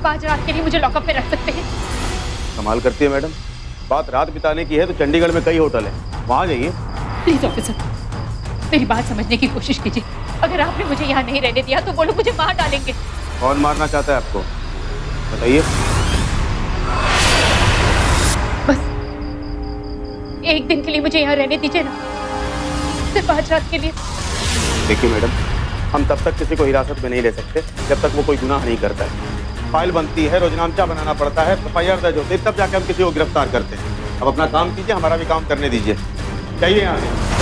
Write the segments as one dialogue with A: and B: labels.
A: आज रात के लिए मुझे लॉकअप में रख सकते हैं?
B: कमाल करती है मैडम, बात रात बिताने की है तो चंडीगढ़ में कई होटल है, वहां जाइए।
A: प्लीज ऑफिसर, मेरी बात समझने की कोशिश कीजिए। अगर आपने मुझे यहाँ नहीं रहने दिया तो वो लोग मुझे मार डालेंगे।
B: कौन मारना चाहता है आपको, बताइए।
A: बस एक दिन के लिए मुझे यहाँ रहने दीजिए ना, सिर्फ आज रात के लिए।
B: देखिए मैडम, हम तब तक किसी को हिरासत में नहीं ले सकते जब तक वो कोई गुनाह नहीं करता है। फाइल बनती है, रोजनामचा बनाना पड़ता है, FIR दर्ज होती है, तब जाके हम किसी को गिरफ्तार करते हैं। अब अपना काम कीजिए, हमारा भी काम करने दीजिए। चाहिए यहाँ से।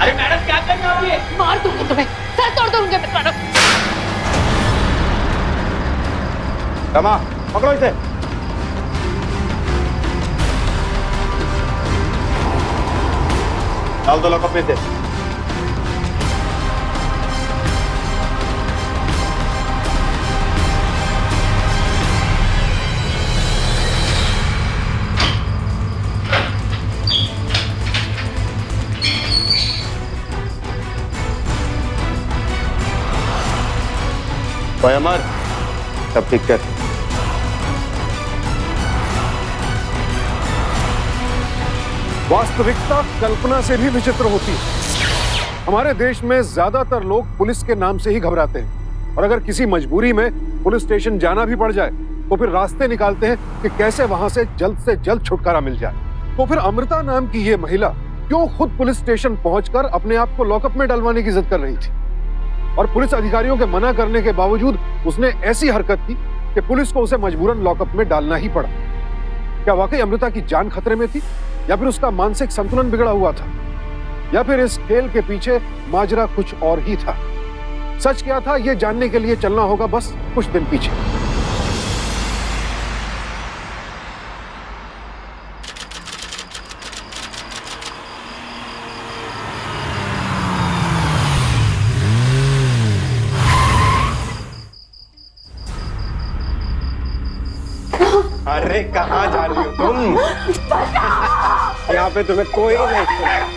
C: अरे मैडम क्या कर रहे हो ये?
A: मार दूंगा तुम्हें, सर तोड़ दूंगा मैं तुम्हारा।
B: रमा, पकड़ो इसे। डाल दो लॉकअप में से। भाई अमर, सब ठीक है।
D: वास्तविकता कल्पना से भी विचित्र होती है। हमारे देश में ज्यादातर लोग पुलिस के नाम से ही घबराते हैं, और अगर किसी मजबूरी में पुलिस स्टेशन जाना भी पड़ जाए तो फिर रास्ते निकालते हैं कि कैसे वहां से जल्द छुटकारा मिल जाए। तो फिर अमृता नाम की ये महिला क्यों खुद पुलिस स्टेशन पहुंचकर अपने आप को लॉकअप में डलवाने की जिद कर रही थी, और पुलिस अधिकारियों के मना करने के बावजूद उसने ऐसी हरकत की कि पुलिस को उसे मजबूरन लॉकअप में डालना ही पड़ा। क्या वाकई अमृता की जान खतरे में थी, या फिर उसका मानसिक संतुलन बिगड़ा हुआ था, या फिर इस खेल के पीछे माजरा कुछ और ही था? सच क्या था, यह जानने के लिए चलना होगा बस कुछ दिन पीछे।
E: अरे कहाँ जा रही हो तुम? यहाँ पे तुम्हें कोई नहीं सुनेगा।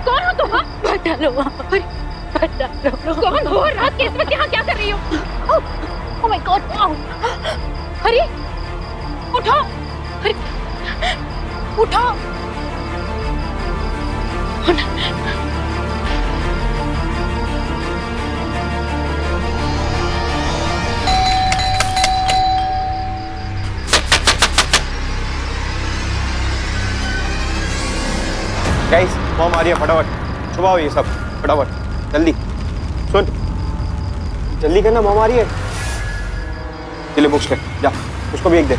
A: कौन हो तुम? बता लो कौन हो? रात के इस वक्त यहाँ क्या कर रही हो? Oh my God! हरी, उठो! हरी, उठो!
E: गाइस, मॉम आ रही है, फटाफट छुपाओ ये सब, फटाफट जल्दी। सुन, जल्दी करना, मॉम आ रही है। चले बुक्स ले जा, उसको भी एक दे।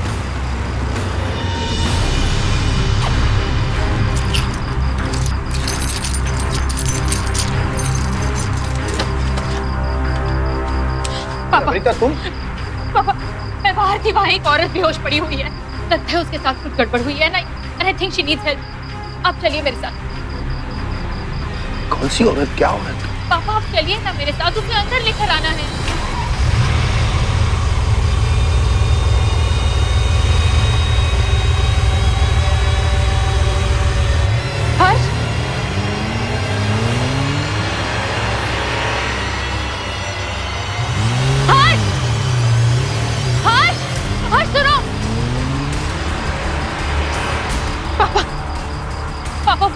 A: पापा,
E: अमृता तुम?
A: पापा, मैं बाहर थी, वहाँ एक औरत बेहोश पड़ी हुई है। लगता है उसके साथ कुछ गड़बड़ हुई है ना, and I think she needs help. आप चलिए मेरे साथ।
E: कौन सी औरत? क्या औरत?
A: पापा आप चलिए ना मेरे साथ, उसे अंदर लेकर आना है। हर्ष,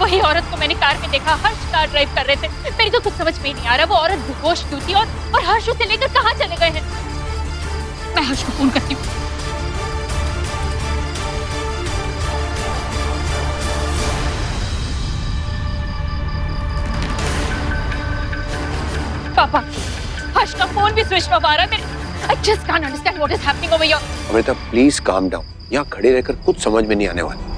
A: वही औरत को मैंने कार में देखा, हर्ष कार ड्राइव कर रहे थे। मेरी तो कुछ समझ में ही नहीं आ रहा वो औरत बेहोश क्यों थी और हर्ष उसे लेकर कहाँ चले गए हैं। मैं हर्ष को फोन करती हूँ। पापा, हर्ष का फोन भी स्विच ऑफ आ रहा है। I just can't understand what is happening over here.
F: Amrita please calm down. यहाँ खड़े रहकर कुछ समझ में नहीं आने वाला।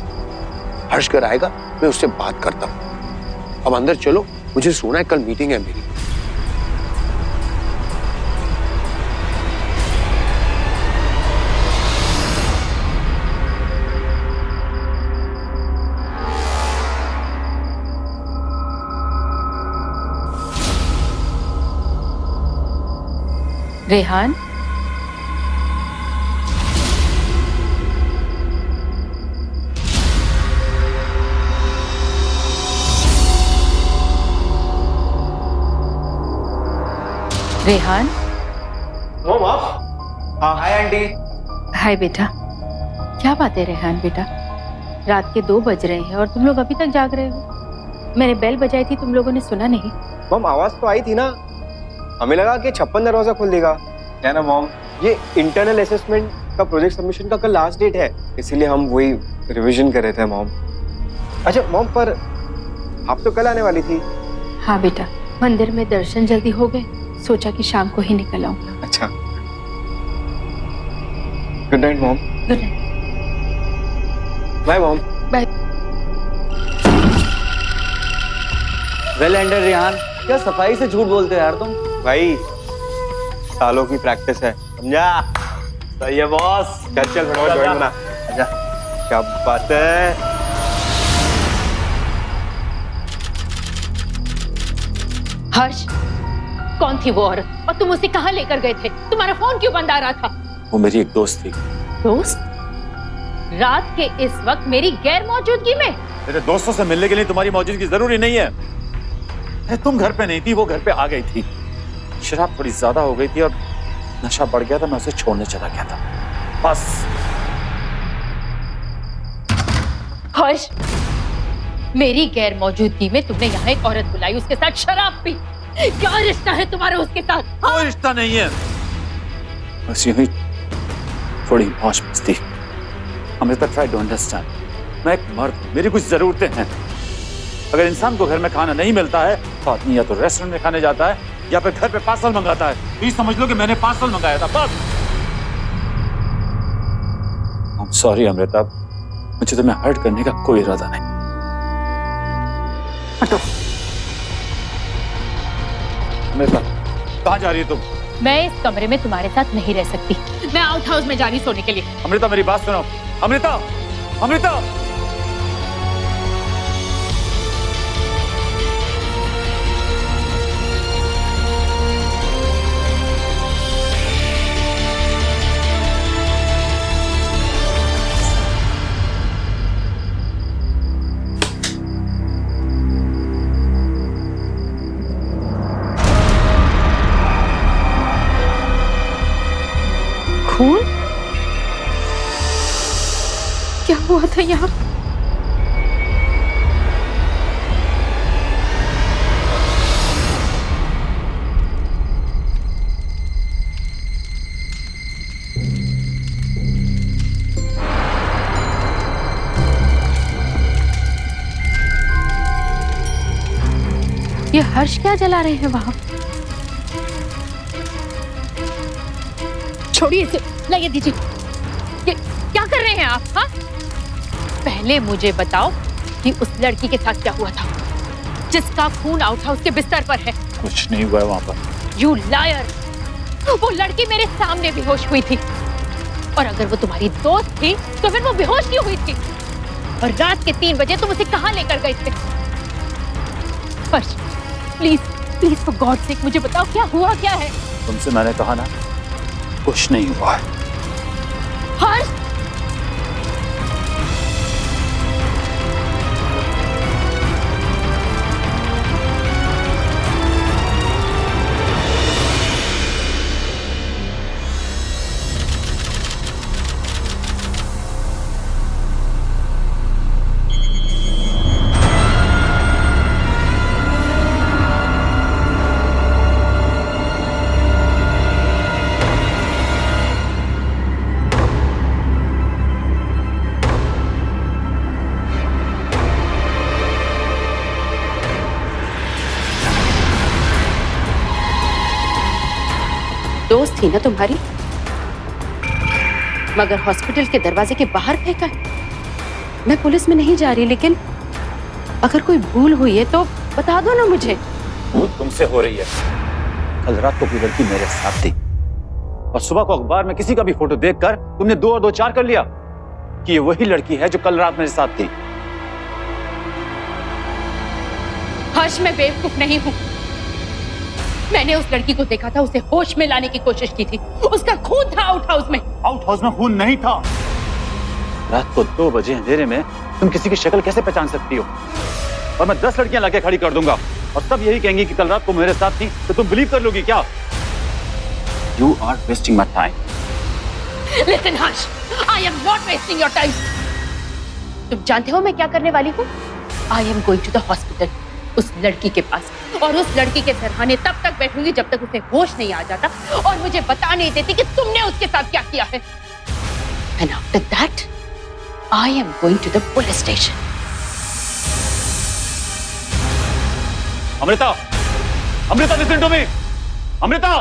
F: हर्ष घर आएगा, मैं उससे बात करता हूँ। अब अंदर चलो, मुझे सोना है, कल मीटिंग है मेरी।
A: रेहान, रेहान।
E: मॉम आप? हाँ हाय आंटी।
A: हाय बेटा। क्या बात है रेहान बेटा, रात के 2 बज रहे हैं और तुम लोग अभी तक जाग रहे हो। मैंने बेल बजाई थी, तुम लोगों ने सुना नहीं?
E: मॉम आवाज तो आई थी ना, हमें लगा कि 56 दरवाजा खोल देगा। क्या ना मॉम, ये इंटरनल असेसमेंट का प्रोजेक्ट सबमिशन का कल लास्ट डेट है, इसीलिए हम वही रिवीजन कर रहे थे मॉम। अच्छा मॉम, पर आप तो कल आने वाली थी।
A: हाँ बेटा, मंदिर में दर्शन जल्दी हो गए, सोचा कि शाम को ही निकल आऊं।
E: अच्छा, good night mom.
A: Good night.
E: Bye mom.
A: Bye.
C: Well एंडर रेहान, क्या सफाई से झूठ बोलते हो यार तुम।
E: भाई सालों की प्रैक्टिस है, समझा?
C: सही है बॉस।
E: चल चल फटाफट जॉइन बना। अच्छा, क्या बात है।
A: हर्ष, कौन थी वो औरत और तुम उसे कहाँ लेकर गए थे? तुम्हारा फोन क्यों बंद आ रहा था?
C: वो मेरी एक दोस्त थी।
A: दोस्त? रात के इस वक्त मेरी गैर मौजूदगी में?
G: मेरे दोस्तों से मिलने के लिए तुम्हारी मौजूदगी जरूरी नहीं है। तुम घर पे नहीं थी, वो घर पे आ गई थी। शराब थोड़ी ज्यादा हो गई थी और नशा बढ़ गया था, मैं उसे छोड़ने चला गया था, बस।
A: हर्ष, मेरी गैर मौजूदगी में तुमने यहाँ एक औरत बुलाई, उसके साथ शराब पी। क्या रिश्ता है तुम्हारा उसके साथ?
G: कोई रिश्ता नहीं है, बस यूं ही थोड़ी मौज मस्ती। Amrita, try to understand. मैं एक मर्द हूं, मेरी कुछ जरूरतें हैं। अगर इंसान को घर में खाना नहीं मिलता है तो आदमी या तो रेस्टोरेंट में खाने जाता है या फिर घर पे पार्सल मंगाता है। प्लीज समझ लो कि मैंने पार्सल मंगाया था, बस। I'm sorry अमृता, मुझे तुम्हें हर्ट करने का कोई इरादा नहीं। हटो। अमृता, कहाँ जा रही है तुम?
A: मैं इस कमरे में तुम्हारे साथ नहीं रह सकती। मैं आउट हाउस में जा रही सोने के लिए।
G: अमृता, मेरी बात सुनो। अमृता, अमृता।
A: खून? क्या हुआ था यहाँ? ये हर्ष क्या जला रहे हैं वहां? छोड़िए इसे, लाइए दीजिए। ये क्या कर रहे हैं आप? हाँ, पहले मुझे बताओ कि उस लड़की के साथ क्या हुआ था जिसका खून आउट हाउस के बिस्तर पर है।
G: कुछ नहीं हुआ है वहां पर।
A: You liar! वो लड़की मेरे सामने बेहोश हुई थी, और अगर वो तुम्हारी दोस्त थी तो फिर वो बेहोश क्यों हुई थी? और रात के 3 बजे तुम उसे कहाँ लेकर गए थे? Harsh, please please for God sake मुझे बताओ क्या हुआ, क्या है?
G: तुमसे मैंने कहा ना, कुछ नहीं हुआ है।
A: हर्ष! थी ना तुम्हारी, मगर हॉस्पिटल के दरवाजे के बाहर फेंका है। मैं पुलिस में नहीं जा रही, लेकिन अगर कोई भूल हुई है तो बता दो ना मुझे।
G: भूल तुमसे हो रही है। कल रात को कोई लड़की मेरे साथ थी और सुबह को अखबार में किसी का भी फोटो देखकर तुमने 2 और 2 4 कर लिया कि ये वही लड़की है जो कल रात मेरे साथ थी।
A: हर्ष, मैं बेवकूफ नहीं हूं। मैंने उस लड़की को देखा था, उसे होश में लाने की कोशिश की थी। उसका खून था आउट हाउस में।
G: आउट हाउस में खून नहीं था। रात को 2 बजे अंधेरे में तुम किसी की शक्ल कैसे पहचान सकती हो? और मैं 10 लड़कियां लाके खड़ी कर दूंगा और सब यही कहेंगी कि कल रात को मेरे साथ थी, तो तुम बिलीव कर लोगी क्या? You are wasting my time.
A: Listen, Harsh, I am not wasting your time. तुम जानते हो मैं क्या करने वाली हूँ? I am going to the hospital, उस लड़की के पास, और उस लड़की के सरहाने तब तक बैठूंगी जब तक उसे होश नहीं आ जाता और मुझे बता नहीं देती कि तुमने उसके साथ क्या किया है। And after that, I am going to the police station.
G: Amrita, Amrita, listen to me. Amrita,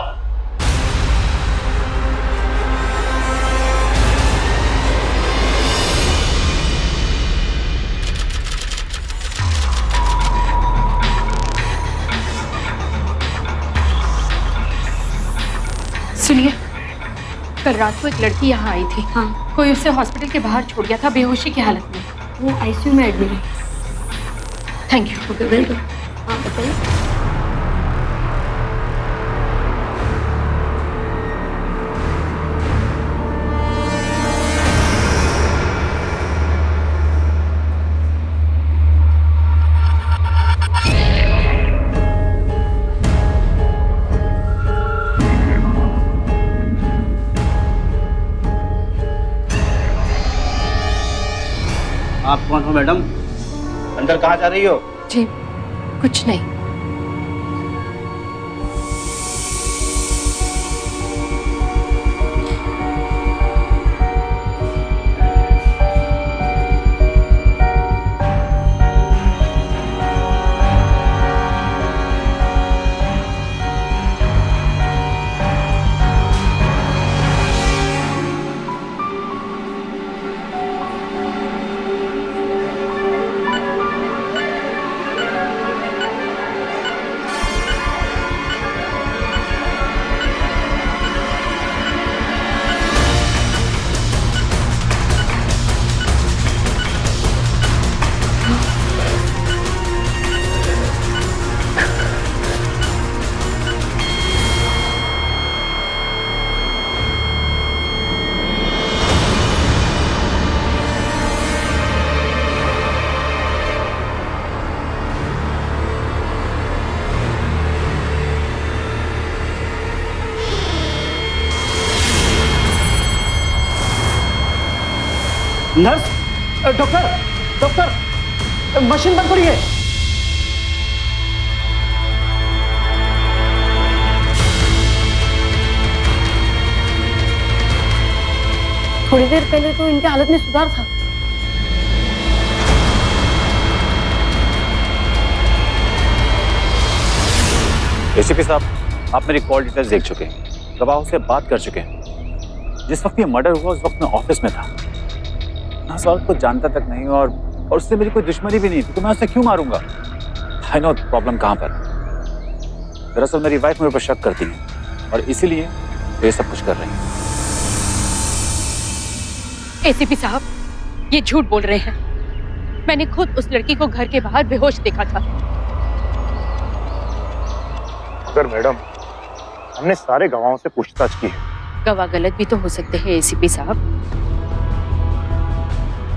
A: सुनिए, कल रात को एक लड़की यहाँ आई थी। हाँ। कोई उसे हॉस्पिटल के बाहर छोड़ गया था बेहोशी की हालत में। वो आईसीयू में एडमिट है। Thank you. Okay, welcome. हाँ, बताइए।
C: आप कौन हो मैडम? अंदर कहाँ जा रही हो?
A: जी कुछ नहीं।
C: नर्स, डॉक्टर, मशीन बंद करिए।
A: थोड़ी देर पहले तो इनकी हालत में सुधार था।
G: एसीपी साहब, आप मेरी कॉल डिटेल्स देख चुके हैं, गवाहों से बात कर चुके हैं। जिस वक्त ये मर्डर हुआ उस वक्त मैं ऑफिस में था। मैं उस वक्त को जानता तक नहीं और उससे मेरी कोई दुश्मनी भी नहीं थी, तो मैं उसे क्यों मारूंगा? आई नो प्रॉब्लम कहाँ पर। दरअसल मेरी वाइफ मेरे पर शक करती है और इसीलिए ये सब कुछ कर रही है।
A: एसीपी साहब, ये झूठ बोल रहे हैं। मैंने खुद उस लड़की को घर के बाहर बेहोश देखा था।
H: मगर मैडम, हमने सारे गवाहों से पूछताछ की है।
A: गवाह गलत भी तो हो सकते हैं एसीपी साहब।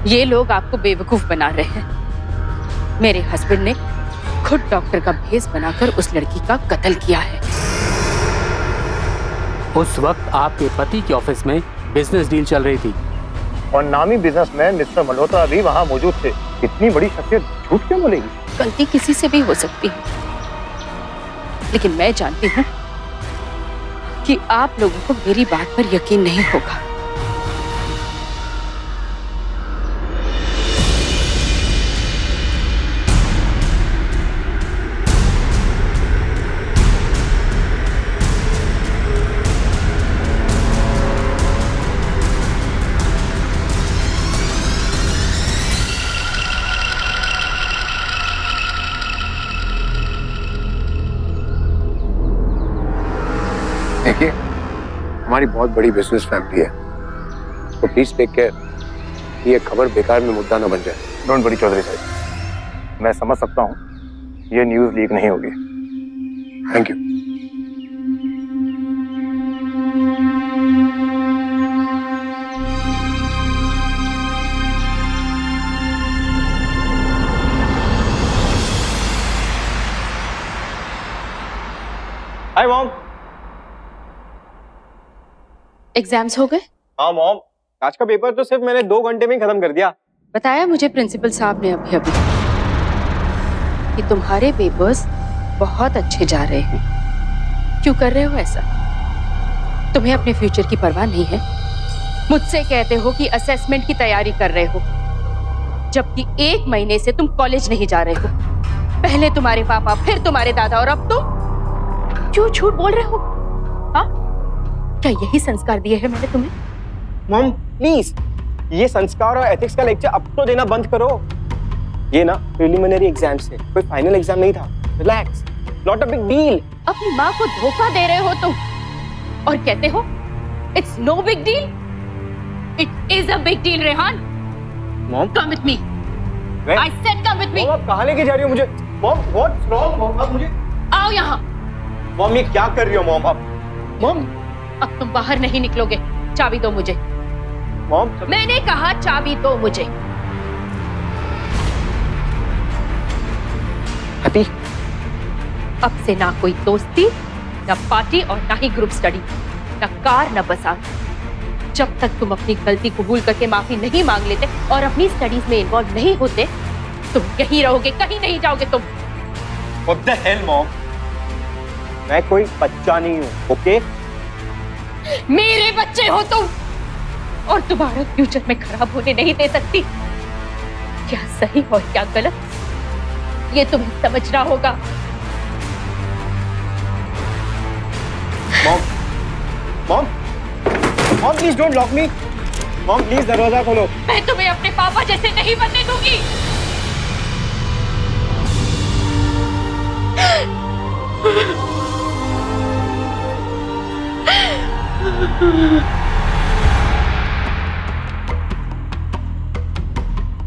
A: ये लोग आपको बेवकूफ बना रहे हैं। मेरे हस्बैंड ने खुद डॉक्टर का भेष बनाकर उस लड़की का कत्ल किया है।
I: उस वक्त आपके पति के ऑफिस में बिजनेस डील चल रही थी
H: और नामी बिजनेसमैन मिस्टर मल्होत्रा भी वहाँ मौजूद थे। इतनी बड़ी शख्सियत झूठ क्यों बोलेगी?
A: गलती किसी से भी हो सकती है, लेकिन मैं जानती हूँ कि आप लोगों को मेरी बात पर यकीन नहीं होगा।
F: हमारी बहुत बड़ी बिजनेस फैमिली है, तो प्लीज टेक केयर, ये खबर बेकार में मुद्दा न बन जाए।
H: डोंट वरी चौधरी साहब, मैं समझ सकता हूँ, ये न्यूज लीक नहीं होगी।
F: Thank you.
E: Hi mom.
J: Exams हो गए?
E: हाँ मॉम, आज का पेपर तो सिर्फ मैंने 2 घंटे में ही खत्म कर दिया।
J: बताया मुझे प्रिंसिपल साहब ने अभी अभी कि तुम्हारे पेपर्स बहुत अच्छे जा रहे हैं। क्यों कर रहे हो ऐसा? तुम्हें अपने फ्यूचर की परवाह नहीं है? मुझसे कहते हो कि असेसमेंट की तैयारी कर रहे हो, जबकि 1 महीने से तुम कॉलेज नहीं जा रहे हो। पहले तुम्हारे पापा, फिर तुम्हारे दादा, और अब तुम क्यों झूठ बोल रहे हो? हाँ, क्या यही संस्कार दिए हैं मैंने तुम्हें?
E: मॉम प्लीज, ये संस्कार और एथिक्स का लेक्चर अब तो देना बंद करो। ये ना प्रिलिमिनरी एग्जाम्स थे, कोई फाइनल एग्जाम नहीं था। Relax, not a big deal.
A: अपनी माँ को धोखा दे रहे हो तुम और कहते हो it's no big deal. It is a big deal Rehan.
E: Mom
A: come with me. I said come with me.
E: Mom आप कहाँ लेके जा रही हो मुझे? Mom what's wrong? मॉम आप मुझे
A: आओ यहाँ।
E: मॉम ये क्या कर रही हो मॉम आप? मॉम
A: अब तुम बाहर नहीं निकलोगे, चाबी दो मुझे।
E: मॉम
A: मैंने कहा चाबी दो मुझे।
E: हैप्पी,
A: अब से ना कोई दोस्ती, ना पार्टी और ना ही ग्रुप स्टडी, ना कार ना बसात। जब तक तुम अपनी गलती कबूल करके माफी नहीं मांग लेते और अपनी स्टडीज में इन्वॉल्व नहीं होते, तुम यहीं रहोगे, कहीं नहीं जाओगे तुम।
E: व्हाट द हेल मॉम, मैं कोई बच्चा नहीं हूँ, ओके?
A: मेरे बच्चे हो तुम और तुम्हारा फ्यूचर में खराब होने नहीं दे सकती। क्या सही और क्या गलत, ये तुम्हें समझना होगा।
E: Mom mom mom please don't lock me. Mom please दरवाजा खोलो।
A: मैं तुम्हें अपने पापा जैसे नहीं बनने दूंगी।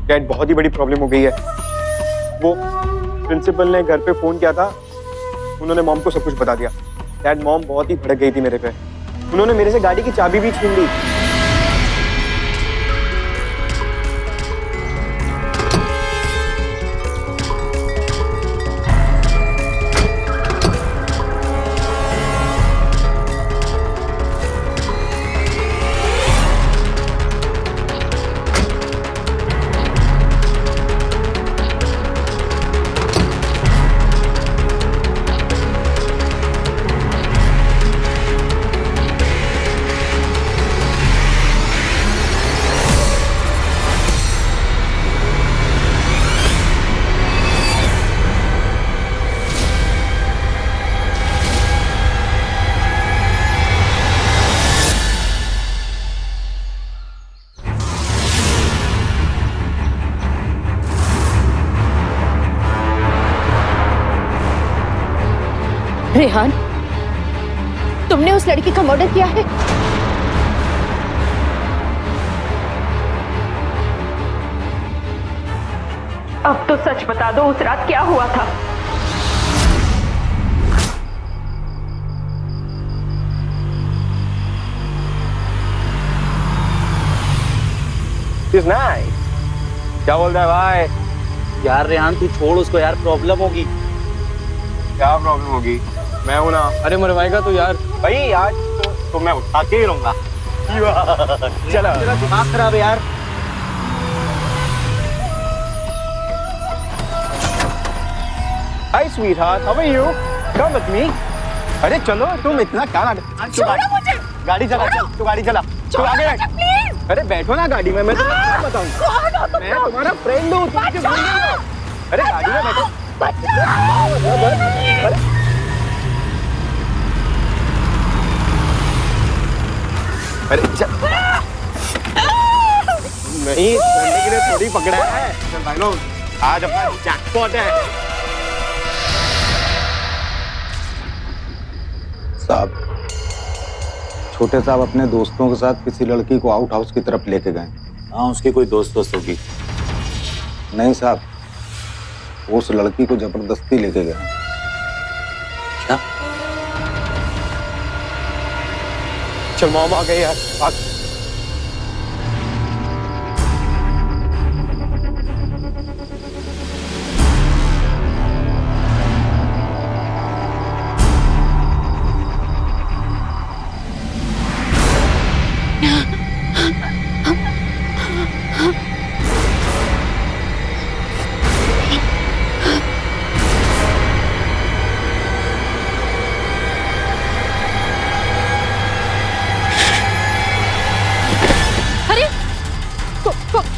E: डैड, बहुत ही बड़ी प्रॉब्लम हो गई है। वो प्रिंसिपल ने घर पे फोन किया था, उन्होंने मॉम को सब कुछ बता दिया। डैड, मॉम बहुत ही भड़क गई थी मेरे पे। उन्होंने मेरे से गाड़ी की चाबी भी छीन ली।
A: रेहान, तुमने उस लड़की का मर्डर किया है? अब तो सच बता दो, उस रात क्या हुआ था?
E: It's nice. क्या बोल रहा है भाई?
C: यार रेहान तू छोड़ उसको यार, प्रॉब्लम होगी।
E: क्या प्रॉब्लम होगी? मैं हूं ना। अरे मरवाएगा तो यार। भाई आज तो मैं उठा के ही रहूंगा। चलो,
C: तेरा दिमाग खराब है यार।
E: Hi sweetheart, how are you? Come with me. अरे चलो, तुम इतना क्या गाड़ी चला, चल तू गाड़ी चला, तू आगे बैठ। अरे बैठो ना गाड़ी में, मैं तुम्हें क्या बताऊं? मैं तुम्हारा फ्रेंड हूँ, तुम मुझे भूल गए हो। अरे गाड़ी में बैठो। अरे चल। नहीं, छोड़ने के लिए थोड़ी पकड़ा है। चल भाई लोग, आज अपना जैकपॉट है।
F: साहब,
H: छोटे साहब अपने दोस्तों के साथ किसी लड़की को आउट हाउस की तरफ लेके गए।
G: हाँ, उसकी कोई दोस्त होगी।
H: नहीं साहब, वो उस लड़की को जबरदस्ती लेके गए।
G: क्या?
E: चल मॉम आ गए यार, भाग।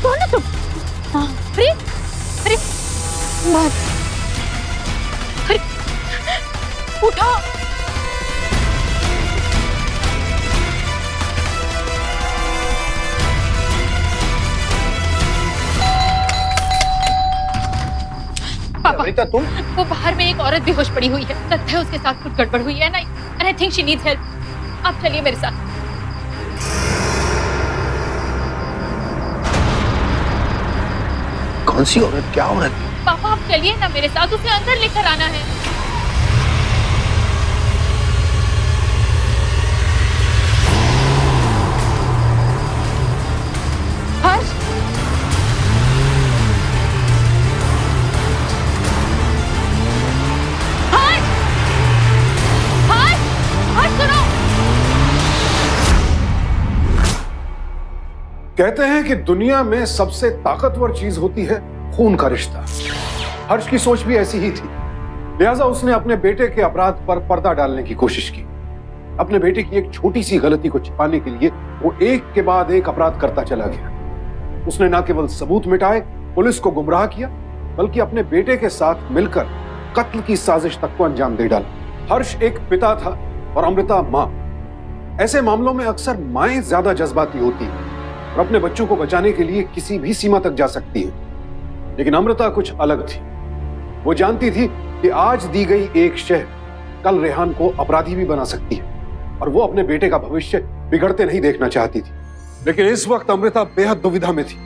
A: कौन है तुम? अरे अरे अरे उठो। पापा,
F: अमृता तुम?
A: वो बाहर में एक औरत बेहोश पड़ी हुई है। लगता है उसके साथ कुछ गड़बड़ हुई है ना, and I think she needs help. आप चलिए मेरे साथ।
F: कौन सी औरत? क्या औरत?
A: पापा आप चलिए ना मेरे साथ, उसे अंदर लेकर आना है। हर्ष, हर्ष, हर्ष, हर्ष सुनो।
D: कहते हैं कि दुनिया में सबसे ताकतवर चीज होती है खून का रिश्ता। हर्ष की सोच भी ऐसी ही थी, लिहाजा उसने अपने बेटे के अपराध पर पर्दा डालने की कोशिश की। अपने बेटे की एक छोटी सी गलती को छिपाने के लिए वो एक के बाद एक अपराध करता चला गया। उसने न केवल सबूत मिटाए, पुलिस को गुमराह किया, बल्कि अपने बेटे के साथ मिलकर कत्ल की साजिश तक को अंजाम दे डाला। हर्ष एक पिता था और अमृता मां। ऐसे मामलों में अक्सर माएं ज्यादा जज्बाती होती हैं और अपने बच्चों को बचाने के लिए किसी भी सीमा तक जा सकती है। लेकिन अमृता कुछ अलग थी। वो जानती थी कि आज दी गई एक शह कल रेहान को अपराधी भी बना सकती है, और वो अपने बेटे का भविष्य बिगड़ते नहीं देखना चाहती थी। लेकिन इस वक्त अमृता बेहद दुविधा में थी।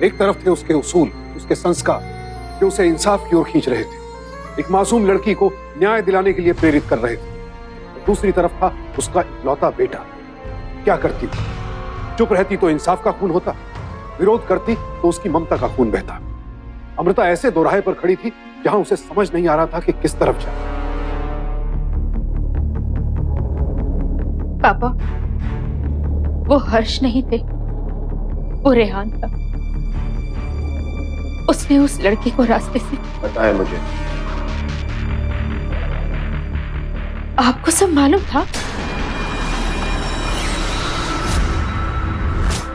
D: एक तरफ थे उसके उसूल, उसके संस्कार जो उसे इंसाफ की ओर खींच रहे थे, एक मासूम लड़की को न्याय दिलाने के लिए प्रेरित कर रहे थे। दूसरी तरफ था उसका इकलौता बेटा। क्या करती थी? चुप रहती तो इंसाफ का खून होता, विरोध करती तो उसकी ममता का खून बहता। अमृता ऐसे दोराहे पर खड़ी थी जहां उसे समझ नहीं आ रहा था कि किस तरफ जाए।
A: पापा, वो हर्ष नहीं थे, वो रेहान था। उसने उस लड़की को रास्ते से
F: पता है मुझे।
A: आपको सब मालूम था?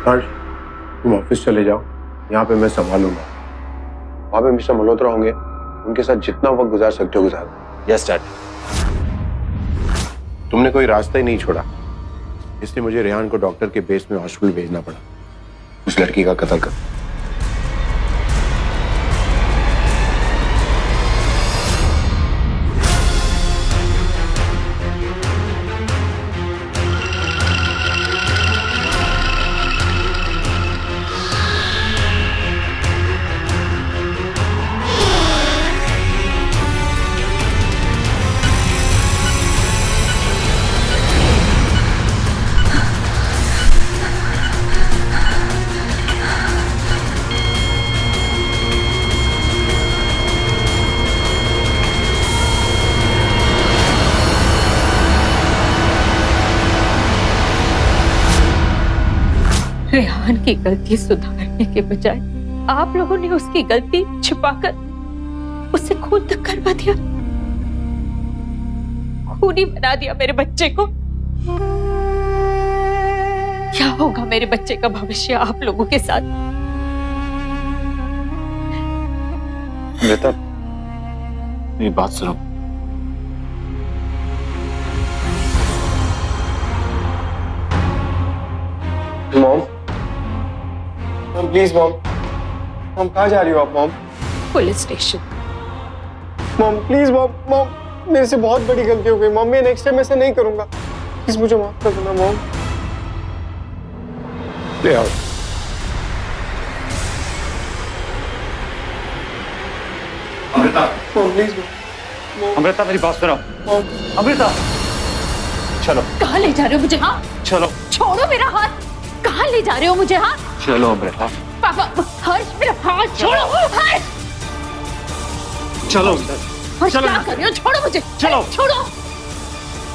F: हर्ष, तुम ऑफिस चले जाओ, यहाँ पे मैं संभालूंगा। वहां पे मिस्टर मल्होत्रा होंगे, उनके साथ जितना वक्त गुजार सकते हो गुजारो।
G: Yes dad.
F: तुमने कोई रास्ता ही नहीं छोड़ा, इसलिए मुझे रेहान को डॉक्टर के बेस में हॉस्पिटल भेजना पड़ा उस लड़की का कत्ल कर।
A: रेहान की गलती सुधारने के बजाय आप लोगों ने उसकी गलती छिपाकर उसे खून तक करवा दिया, खूनी बना दिया मेरे बच्चे को। क्या होगा मेरे बच्चे का भविष्य आप लोगों के साथ?
G: बेटा, मेरी बात सुनो।
E: Mom, mom please mom. Mom कहाँ जा रही हो आप mom?
A: Police station.
E: Mom please mom, mom मेरे से बहुत बड़ी गलती हो गई मॉम, मैं नेक्स्ट टाइम ऐसा नहीं करूंगा। प्लीज मुझे माफ कर देना मॉम।
D: ले आओ।
G: अमृता,
E: मॉम प्लीज
G: अमृता मेरी बात सुनो। अमृता, चलो
A: कहाँ ले जा रहे हो मुझे? हाँ,
G: चलो
A: छोड़ो मेरा हाथ। कहाँ ले जा रहे हो मुझे? हाँ
G: चलो अमृता,
A: पापा, हर्ष मेरा हाथ छोड़ो। हर्ष,
G: चलो
A: हर्ष क्या कर रहे हो? छोड़ो मुझे।
G: चलो।
A: छोड़ो।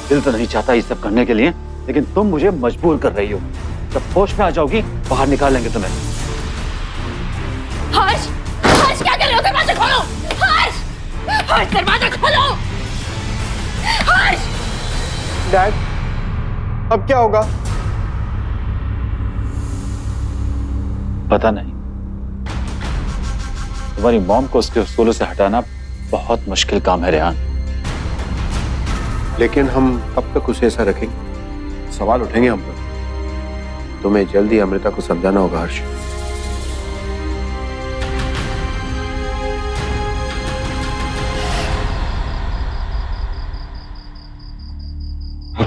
G: दिल तो नहीं चाहता ये सब करने के लिए, लेकिन तुम मुझे मजबूर कर रही हो। जब होश में आ जाओगी बाहर निकाल लेंगे तुम्हें।
A: हर्ष, हर्ष क्या कर रहे हो? दरवाजा खोलो। हर्ष, हर्ष दरवाजा खोलो। हर्ष,
E: डैड अब क्या होगा?
G: पता नहीं। तुम्हारी मॉम को उसके स्कूलों से हटाना बहुत मुश्किल काम है रेहान।
F: लेकिन हम कब तक उसे ऐसा रखेंगे? सवाल उठेंगे हम पर। तुम्हें जल्दी अमृता को समझाना होगा हर्ष।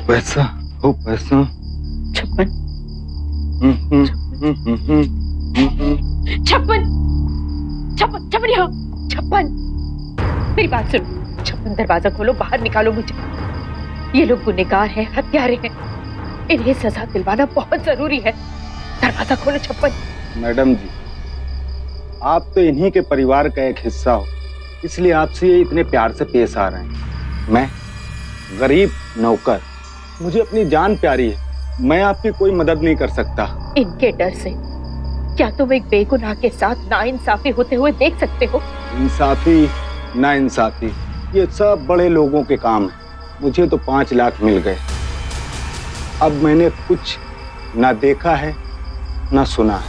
C: पैसा, ओ पैसा।
A: 56 यहाँ 56। मेरी बात सुनो। 56 दरवाजा खोलो, बाहर निकालो मुझे। ये लोग गुनहगार हैं, हत्यारे हैं। इन्हें सजा दिलवाना बहुत जरूरी है। दरवाजा खोलो 56।
H: मैडम जी, आप तो इन्हीं के परिवार का एक हिस्सा हो, इसलिए आपसे ये इतने प्यार से पेश आ रहे हैं। मैं गरीब नौकर, मुझे अपनी जान प्यारी है, मैं आपकी कोई मदद नहीं कर सकता।
A: इनके डर से क्या तुम एक बेगुनाह के साथ नाइंसाफी होते हुए देख सकते हो?
H: इंसाफी ना इंसाफी ये सब बड़े लोगों के काम है। मुझे तो 5 लाख मिल गए। अब मैंने कुछ ना देखा है ना सुना है।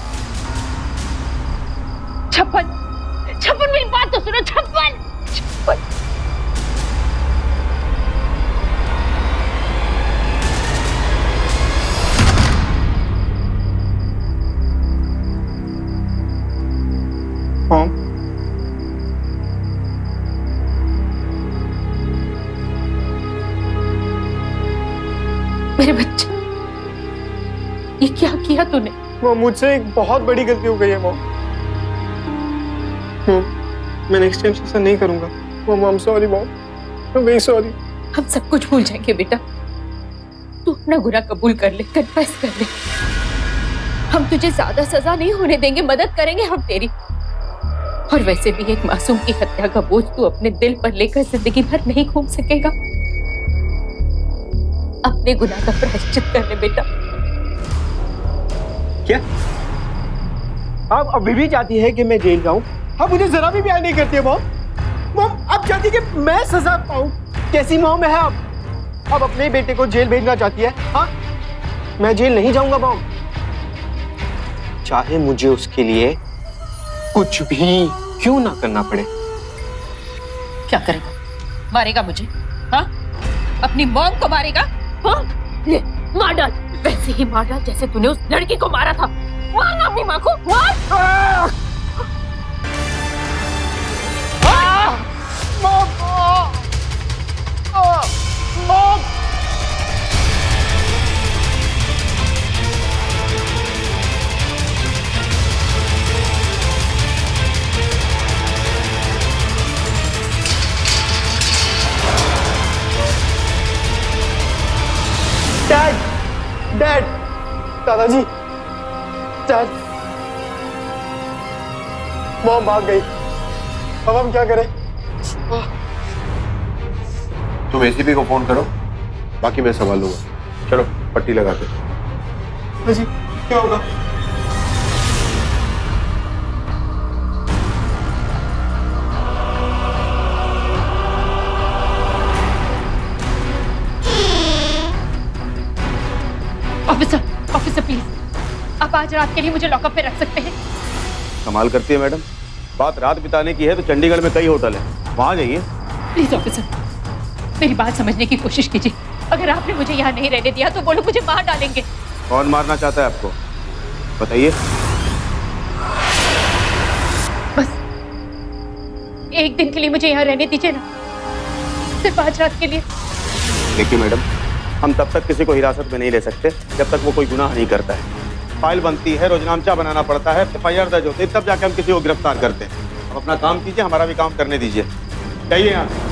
A: 56 मेरी बात तो सुनो। 56
E: मॉम,
A: मेरे बच्चे, ये क्या किया तूने?
E: मॉम मुझसे एक बहुत बड़ी गलती हो गई है मॉम। मैं नेक्स्ट टाइम ऐसा नहीं करूंगा। Mom I am sorry mom, I am very sorry.
A: हम सब कुछ भूल जाएंगे बेटा। तू अपना गुनाह कबूल कर ले, कन्फेस कर ले। हम तुझे ज्यादा सजा नहीं होने देंगे, मदद करेंगे हम तेरी। और वैसे भी एक मासूम की हत्या का बोझ तू अपने दिल पर लेकर जिंदगी भर नहीं घूम सकेगा। अपने गुनाह का प्रायश्चित कर ले बेटा।
E: क्या आप अभी भी चाहती है कि मैं जेल जाऊं? आप मुझे जरा भी प्यार नहीं करती है मॉम। मॉम आप चाहती है कि मैं सजा पाऊं? कैसी मॉम है आप? अब अपने बेटे को जेल भेजना चाहती है? हाँ, मैं जेल नहीं जाऊंगा मॉम, चाहे मुझे उसके लिए कुछ भी क्यों ना करना पड़े।
A: क्या करेगा? मारेगा मुझे? हाँ, अपनी मॉम को मारेगा? हाँ, ले मार डाल। वैसे ही मार डाल जैसे तूने उस लड़की को मारा था। मार ना अपनी माँ को, मार।
E: मॉम, मॉम, डैड, डैड, दादाजी, डैड, मॉम भाग गई। अब हम क्या करें?
F: तुम एसीपी को फोन करो, बाकी मैं संभाल लूंगा। चलो पट्टी लगा दो।
E: जी क्या होगा?
A: ऑफिसर, ऑफिसर प्लीज, आप आज रात के लिए मुझे लॉकअप पे रख सकते हैं?
B: कमाल करती है मैडम। बात रात बिताने की है तो चंडीगढ़ में कई होटल हैं, वहां जाइए।
A: प्लीज ऑफिसर, मेरी बात समझने की कोशिश कीजिए। अगर आपने मुझे यहाँ नहीं रहने दिया तो वो लोग मुझे मार डालेंगे।
B: कौन मारना चाहता है आपको, बताइए।
A: बस एक दिन के लिए मुझे यहाँ रहने दीजिए ना, सिर्फ आज रात के लिए।
B: देखिए मैडम, हम तब तक किसी को हिरासत में नहीं ले सकते जब तक वो कोई गुनाह नहीं करता है। फाइल बनती है, रोजनामचा बनाना पड़ता है, FIR दर्ज होती है, तब जाके हम किसी को गिरफ्तार करते हैं। अब अपना काम कीजिए, हमारा भी काम करने दीजिए। चाहिए यहाँ से।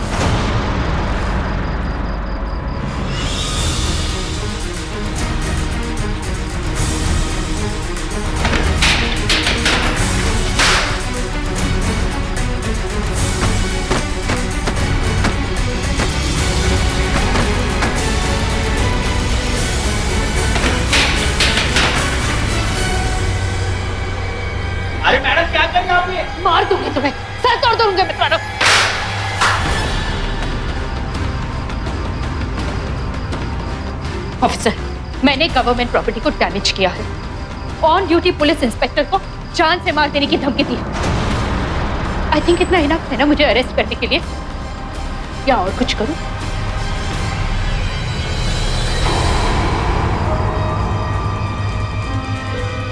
A: मार दूंगी तुम्हें, सर तोड़ दूंगी मैं तुम्हारा। ऑफिसर, मैंने गवर्नमेंट प्रॉपर्टी को डैमेज किया है। ऑन ड्यूटी पुलिस इंस्पेक्टर को जान से मार देने की धमकी दी। आई थिंक इतना इनफ है ना मुझे अरेस्ट करने के लिए, या और कुछ करूं?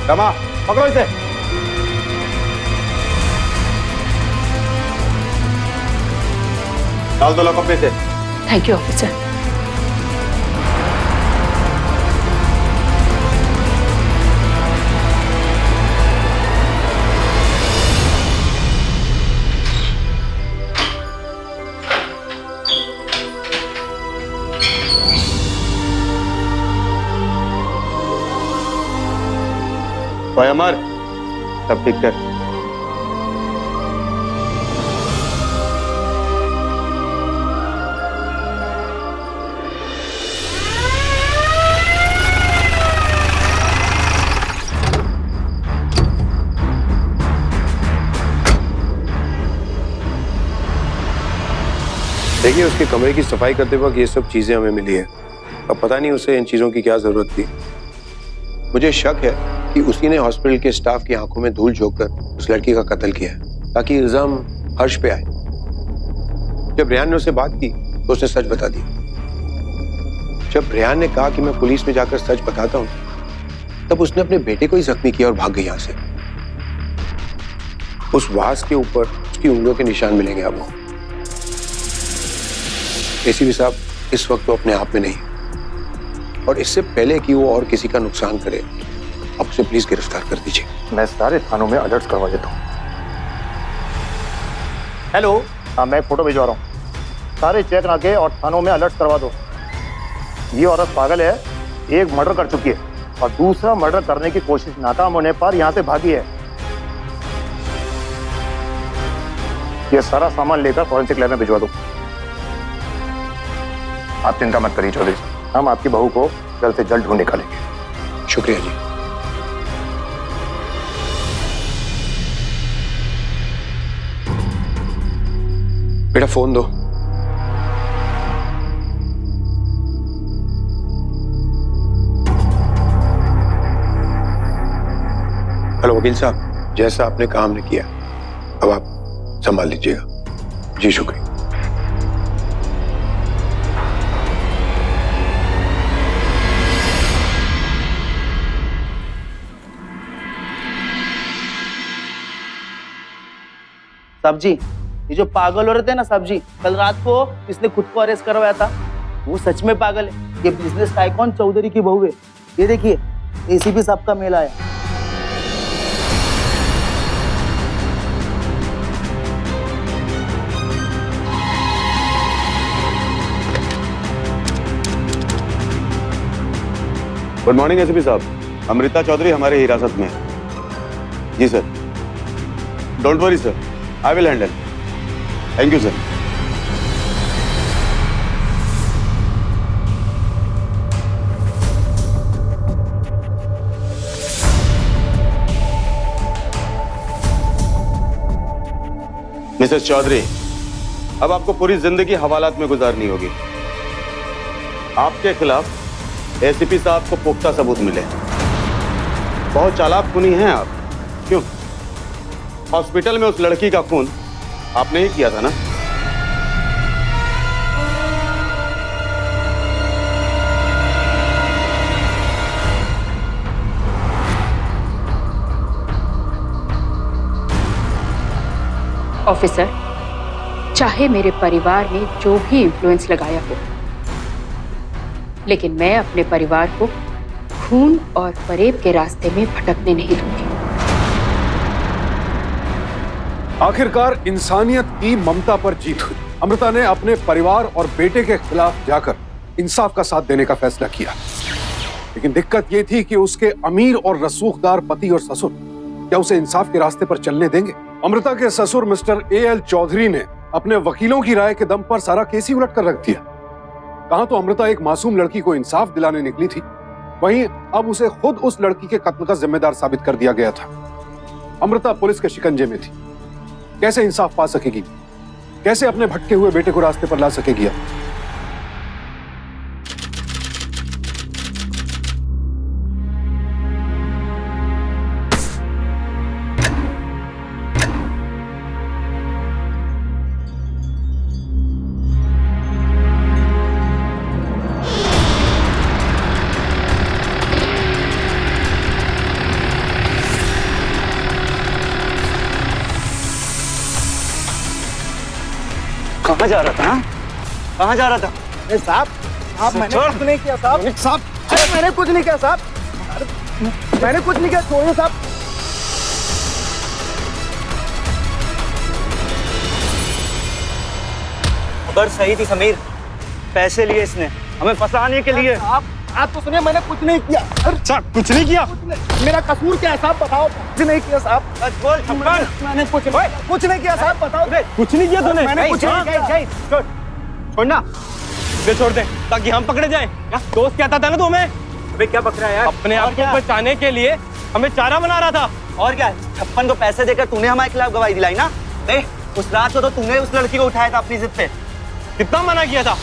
B: रमा, पकड़ो इसे। डाल दो लॉकअप में से।
A: Thank you officer.
B: भाई अमर, सब ठीक कर।
F: देखिए, उसके कमरे की सफाई करते वक्त ये सब चीजें हमें मिली है। अब पता नहीं उसे इन चीजों की क्या जरूरत थी। मुझे शक है कि उसी ने हॉस्पिटल के स्टाफ की आंखों में धूल झोंककर उस लड़की का कत्ल किया है, ताकि इल्जाम हर्ष पे आए। जब रेहान ने उससे बात की तो उसने सच बता दिया। जब रेहान ने कहा कि मैं पुलिस में जाकर सच बताता हूं, तब उसने अपने बेटे को ही जख्मी किया और भाग गई यहां से। उस वास के ऊपर उसकी उंगलियों के निशान मिलेंगे आपको। एसीपी साहब, इस वक्त तो अपने आप में नहीं, और इससे पहले कि वो और किसी का नुकसान करे, आप उसे प्लीज गिरफ्तार कर दीजिए।
H: मैं सारे थानों में अलर्ट करवा देता हूँ।
K: हेलो,
H: हाँ, मैं फोटो भिजवा रहा हूँ। सारे चेक नाके और थानों में अलर्ट करवा दो। ये औरत पागल है, एक मर्डर कर चुकी है और दूसरा मर्डर करने की कोशिश नाकाम होने पर यहाँ से भागी है। ये सारा सामान लेकर फॉरेंसिक लैब में भिजवा दो। आप चिंता मत करिए चौधरी साहब, हम आपकी बहू को जल्द से जल्द ढूंढ निकालेंगे।
F: शुक्रिया जी। बेटा फोन दो। हेलो वकील साहब, जैसा आपने काम ने किया, अब आप संभाल लीजिएगा। जी शुक्रिया।
K: साहब जी, ये जो पागल हो रहे थे ना साहब जी, कल रात को इसने खुद को अरेस्ट करवाया था, वो सच में पागल है। ये बिजनेस टाइकॉन चौधरी की बहू है। ये देखिए, एसीपी साहब का मेल आया।
B: गुड मॉर्निंग एसीपी साहब, अमृता चौधरी हमारे हिरासत में है। जी sir. Don't worry sir, I will handle. Thank you sir. Mrs Chaudhary, अब आपको पूरी जिंदगी हवालात में गुजारनी होगी। आपके खिलाफ एसीपी साहब को पुख्ता सबूत मिले। बहुत चालाक खूनी हैं आप। क्यों? हॉस्पिटल में उस लड़की का खून आपने ही किया था ना?
J: ऑफिसर, चाहे मेरे परिवार ने जो भी इन्फ्लुएंस लगाया हो, लेकिन मैं अपने परिवार को खून और फरेब के रास्ते में भटकने नहीं दूंगी।
D: आखिरकार इंसानियत की ममता पर जीत हुई। अमृता ने अपने परिवार और बेटे के खिलाफ जाकर इंसाफ का साथ देने का फैसला किया। लेकिन दिक्कत यह थी कि उसके अमीर और रसूखदार पति और ससुर क्या उसे इंसाफ के रास्ते पर चलने देंगे? अमृता के ससुर मिस्टर A.L. चौधरी ने अपने वकीलों की राय के दम पर सारा केस ही उलट कर रख दिया। कहां तो अमृता एक मासूम लड़की को इंसाफ दिलाने निकली थी, वहीं अब उसे खुद उस लड़की के कत्ल का जिम्मेदार साबित कर दिया गया था। अमृता पुलिस के शिकंजे में थी। कैसे इंसाफ पा सकेगी? कैसे अपने भटके हुए बेटे को रास्ते पर ला सकेगी?
C: कहाँ जा रहा था? हाँ? कहाँ जा रहा था?
K: साहब मैंने कुछ नहीं किया साहब। अरे मैंने कुछ नहीं किया साहब। मैंने कुछ नहीं किया, छोड़िए साहब।
C: खबर सही थी समीर, पैसे लिए इसने हमें फंसाने के लिए।
K: आप तो सुनिए, मैंने कुछ नहीं किया।
C: अच्छा कुछ नहीं किया?
K: मेरा कसूर क्या है साहब, बताओ। कुछ नहीं किया साहब।
C: बोल छप्पन।
K: मैंने कुछ नहीं किया साहब, बताओ।
C: कुछ नहीं किया तूने?
K: मैंने कुछ नहीं किया।
C: छोड़ना, इसे छोड़ दे ताकि हम पकड़े जाएं। दोस्त कहता था ना तू हमें। अबे क्या बक रहा है यार? अपने आप को बचाने के लिए हमें चारा बना रहा था। और क्या? छप्पन को पैसे देकर तूने हमारे खिलाफ गवाही दिलाई ना? उस रात को तो तूने उस लड़की को उठाया था अपनी जिद पे। कितना मना किया था?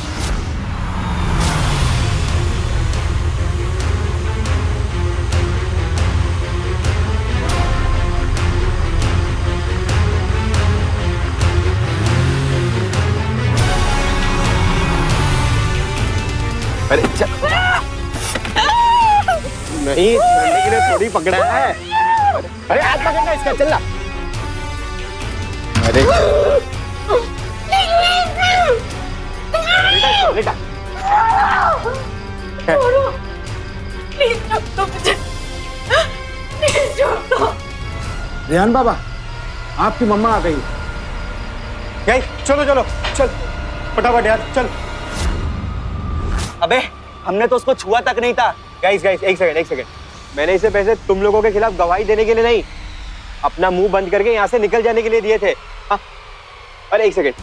E: अरे नहीं, छोड़ने के लिए थोड़ी पकड़ा है। अरे हाथ पकड़ना इसका, चल ना। अरे बेटा
H: रेहान बाबा, आपकी मम्मा आ गई।
E: चलो चलो चल फटाफट यार, चल।
C: अबे हमने तो उसको छुआ तक नहीं था।
E: गाइस एक सेकंड। मैंने इसे पैसे तुम लोगों के खिलाफ गवाही देने के लिए नहीं, अपना मुंह बंद करके यहाँ से निकल जाने के लिए दिए थे। हाँ? अरे एक सेकंड,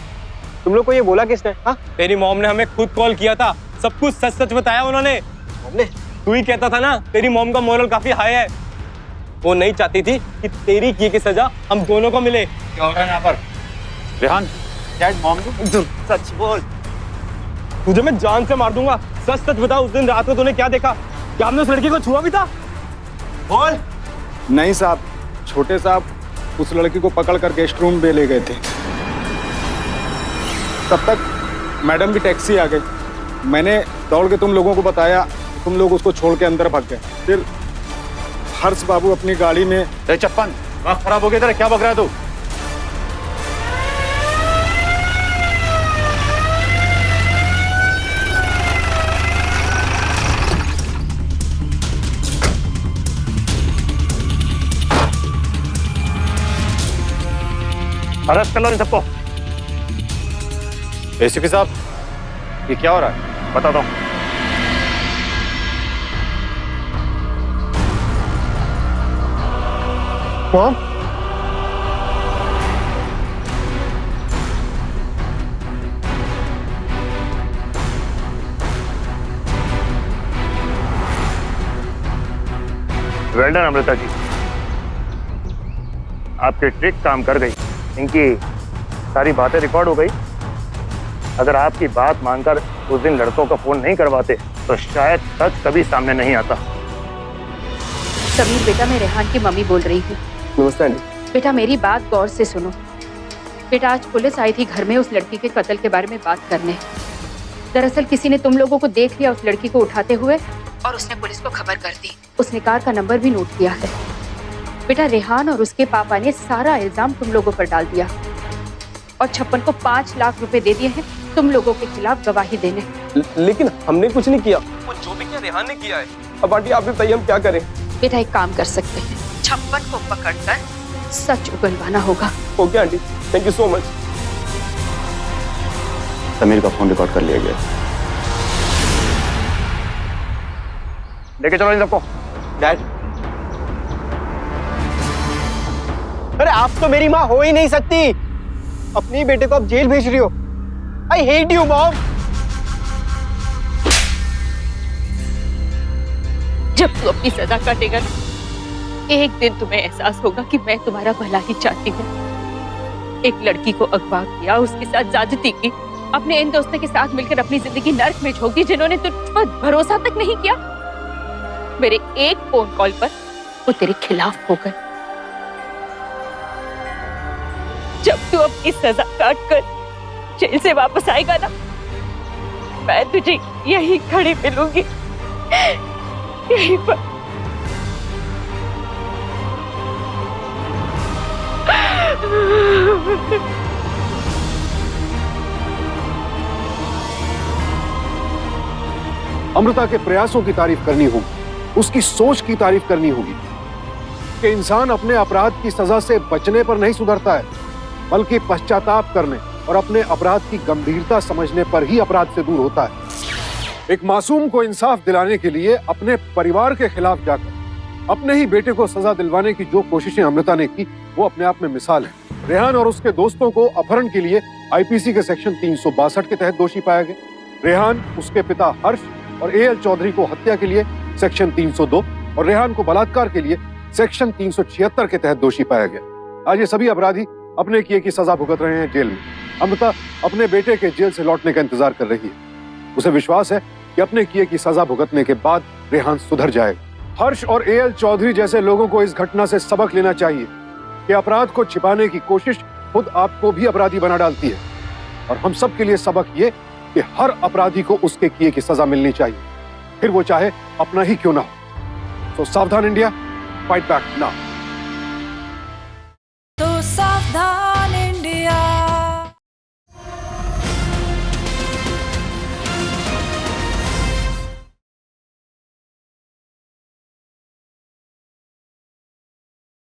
E: तुम लोग को ये बोला किसने? हाँ?
C: तेरी मॉम ने हमें खुद कॉल किया था, सब कुछ सच सच बताया उन्होंने। तू ही कहता था ना तेरी मॉम का मोरल काफी हाई है। वो नहीं चाहती थी कि तेरी की सजा हम दोनों को मिले।
G: क्या हो रहा है यहाँ पर? रेहान,
C: डैड मॉम सच बोल, तुझे मैं जान से मार दूंगा। सच सच बता, उस दिन रात को तूने क्या देखा? क्या हमने उस लड़की को छुआ भी था? बोल।
H: नहीं साहब, छोटे साहब उस लड़की को पकड़ कर गेस्ट रूम में ले गए थे। तब तक मैडम की टैक्सी आ गई। मैंने दौड़ के तुम लोगों को बताया, तुम लोग उसको छोड़ के अंदर भाग गए। फिर हर्ष बाबू अपनी गाड़ी में।
G: छप्पन, आँख खराब हो गया तेरा, क्या बक रहा है तू? अरेस्ट कर लो इन सबको। एसीपी साहब, ये क्या हो रहा है? बताता हूँ।
E: Mom,
L: well done Amrita ji, आपकी ट्रिक काम कर गई। इनकी सारी बातें रिकॉर्ड हो गई। अगर आपकी बात मानकर उस दिन लड़कों का फोन नहीं करवाते तो शायद सच कभी सामने नहीं आता।
J: समीर बेटा, मैं रेहान की मम्मी बोल रही हूँ।
E: नमस्ते आंटी।
J: बेटा मेरी बात गौर से सुनो। बेटा आज पुलिस आई थी घर में उस लड़की के कत्ल के बारे में बात करने। दरअसल किसी ने तुम लोगों को देख लिया उस लड़की को उठाते हुए और उसने पुलिस को खबर कर दी। उसने कार का नंबर भी नोट किया है। बेटा रेहान और उसके पापा ने सारा इल्जाम तुम लोगों पर डाल दिया और छप्पन को 5 लाख रुपए दे दिए हैं तुम लोगों के खिलाफ गवाही देने।
C: लेकिन हमने कुछ नहीं किया। वो जो भी किया रेहान ने किया है। अब आंटी आप भी बताइए हम क्या करें?
J: बेटा एक काम कर सकते हैं, छप्पन को पकड़कर सच उगलवाना होगा।
C: Okay aunty, thank you so much.
B: Sameer का फोन रिकॉर्ड कर लिया गया।
L: लेके चलो इन सबको।
E: डैड, अरे आप तो मेरी माँ हो ही नहीं सकती। अपनी बेटे को आप जेल भेज रही हो। I hate you mom.
A: जब तू अपनी सजा काटेगा ना, एक दिन तुम्हें एहसास होगा कि मैं तुम्हारा भला ही चाहती हूँ। एक लड़की को अगवा किया, उसके साथ ज्यादती की, अपने इन दोस्तों के साथ मिलकर अपनी जिंदगी नर्क में झोंकी, जिन्होंने तुझ पर भरोसा तक नहीं किया। मेरे एक फोन कॉल पर वो तेरे खिलाफ हो गए। जब तू अपनी सजा काट कर जेल से वापस आएगा ना, मैं तुझे यहीं खड़ी मिलूंगी, यहीं पर।
D: अमृता के प्रयासों की तारीफ करनी होगी, उसकी सोच की तारीफ करनी होगी कि इंसान अपने अपराध की सजा से बचने पर नहीं सुधरता है, बल्कि पश्चाताप करने और अपने अपराध की गंभीरता समझने पर ही अपराध से दूर होता है। एक मासूम को इंसाफ दिलाने के लिए अपने परिवार के खिलाफ जाकर अपने ही बेटे को सजा दिलवाने की जो कोशिशें अमृता ने की, वो अपने आप में मिसाल है। रेहान और उसके दोस्तों को अपहरण के लिए आईपीसी के सेक्शन 362 के तहत दोषी पाया गया। रेहान, उसके पिता हर्ष और एएल चौधरी को हत्या के लिए सेक्शन 302 और रेहान को बलात्कार के लिए सेक्शन 376 के तहत दोषी पाया गया। आज ये सभी अपराधी अपने किए की सजा भुगत रहे हैं जेल में। अमृता अपने बेटे के जेल से लौटने का इंतजार कर रही है। उसे विश्वास है कि अपने किए की सजा भुगतने के बाद रेहान सुधर जाएगा। हर्ष और एएल चौधरी जैसे लोगों को इस घटना से सबक लेना चाहिए कि अपराध को छिपाने की कोशिश खुद आपको भी अपराधी बना डालती है। और हम सब के लिए सबक ये कि हर अपराधी को उसके किए की सजा मिलनी चाहिए, फिर वो चाहे अपना ही क्यों ना हो। तो सावधान इंडिया, फाइट बैक नाउ।